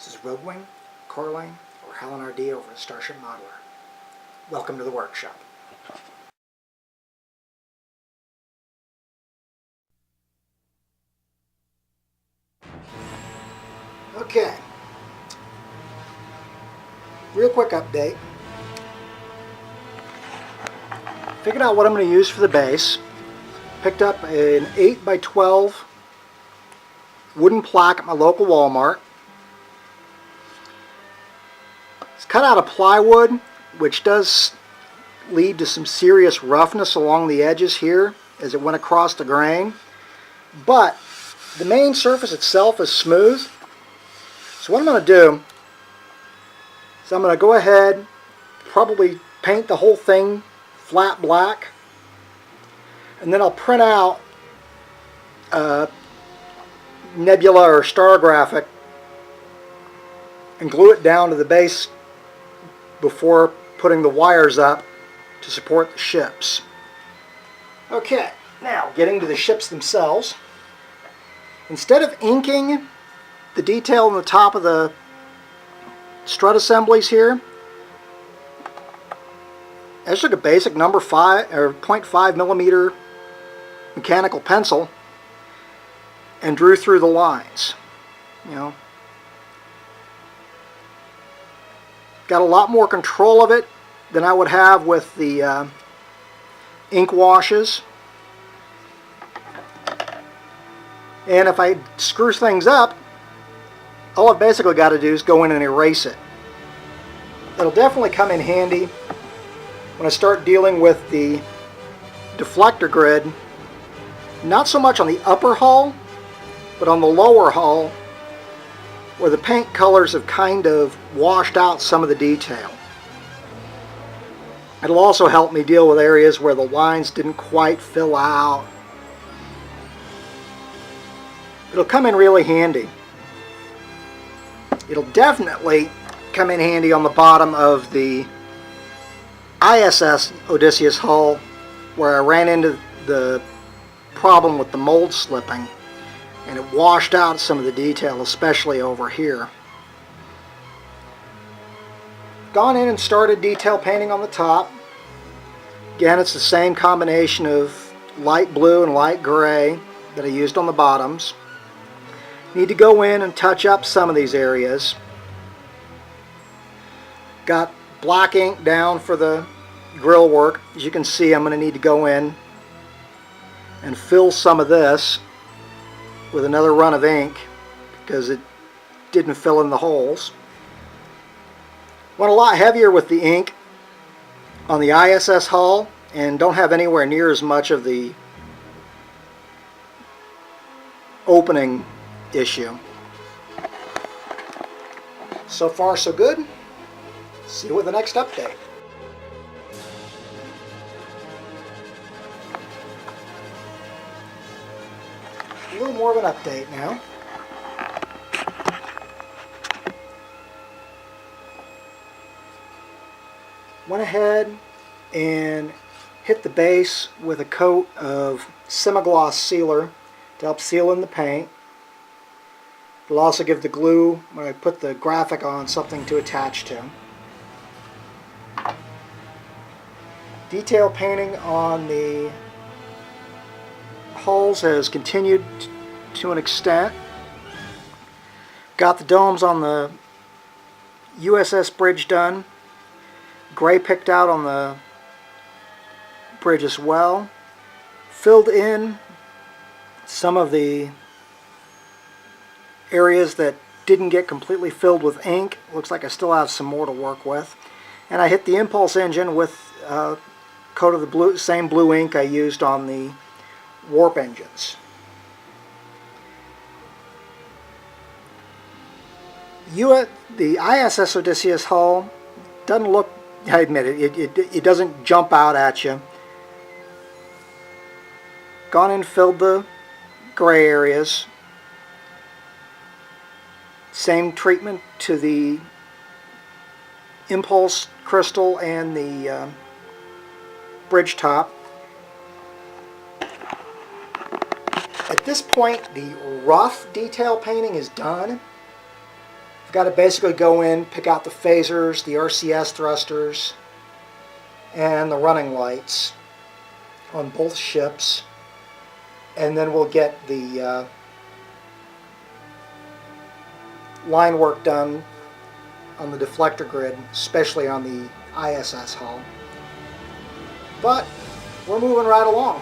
This is Rogue Wing, Coraline, or Helen RD over at Starship Modeler. Welcome to the workshop. Okay. Real quick update. Figured out what I'm going to use for the base. Picked up an 8x12 wooden plaque at my local Walmart. It's cut out of plywood, which does lead to some serious roughness along the edges here as it went across the grain. But the main surface itself is smooth. So what I'm going to do is I'm going to go ahead, probably paint the whole thing flat black, and then I'll print out a nebula or star graphic and glue it down to the base before putting the wires up to support the ships. Okay, now getting to the ships themselves. Instead of inking the detail on the top of the strut assemblies here, I just took a basic number 5 or 0.5 millimeter mechanical pencil and drew through the lines. You know, got a lot more control of it than I would have with the ink washes. And if I screw things up, all I've basically got to do is go in and erase it. It'll definitely come in handy when I start dealing with the deflector grid, not so much on the upper hull, but on the lower hull, where the paint colors have kind of washed out some of the detail. It'll also help me deal with areas where the lines didn't quite fill out. It'll come in really handy. It'll definitely come in handy on the bottom of the ISS Odysseus hull, where I ran into the problem with the mold slipping, and it washed out some of the detail, especially over here. Gone in and started detail painting on the top. Again, it's the same combination of light blue and light gray that I used on the bottoms. Need to go in and touch up some of these areas. Got black ink down for the grill work. As you can see, I'm going to need to go in and fill some of this with another run of ink because it didn't fill in the holes. Went a lot heavier with the ink on the ISS hull and don't have anywhere near as much of the opening issue. So far so good. See you with the next update. A little more of an update now. Went ahead and hit the base with a coat of semi-gloss sealer to help seal in the paint. It'll also give the glue, when I put the graphic on, something to attach to. Detail painting on the hulls has continued to an extent. Got the domes on the USS bridge done. Gray picked out on the bridge as well. Filled in some of the areas that didn't get completely filled with ink. Looks like I still have some more to work with. And I hit the impulse engine with a coat of the same blue ink I used on the warp engines. The ISS Odysseus hull doesn't look, I admit it doesn't jump out at you. Gone and filled the gray areas. Same treatment to the impulse crystal and the bridge top. At this point, the rough detail painting is done. I've got to basically go in, pick out the phasers, the RCS thrusters, and the running lights on both ships, and then we'll get the line work done on the deflector grid, especially on the ISS hull. But we're moving right along.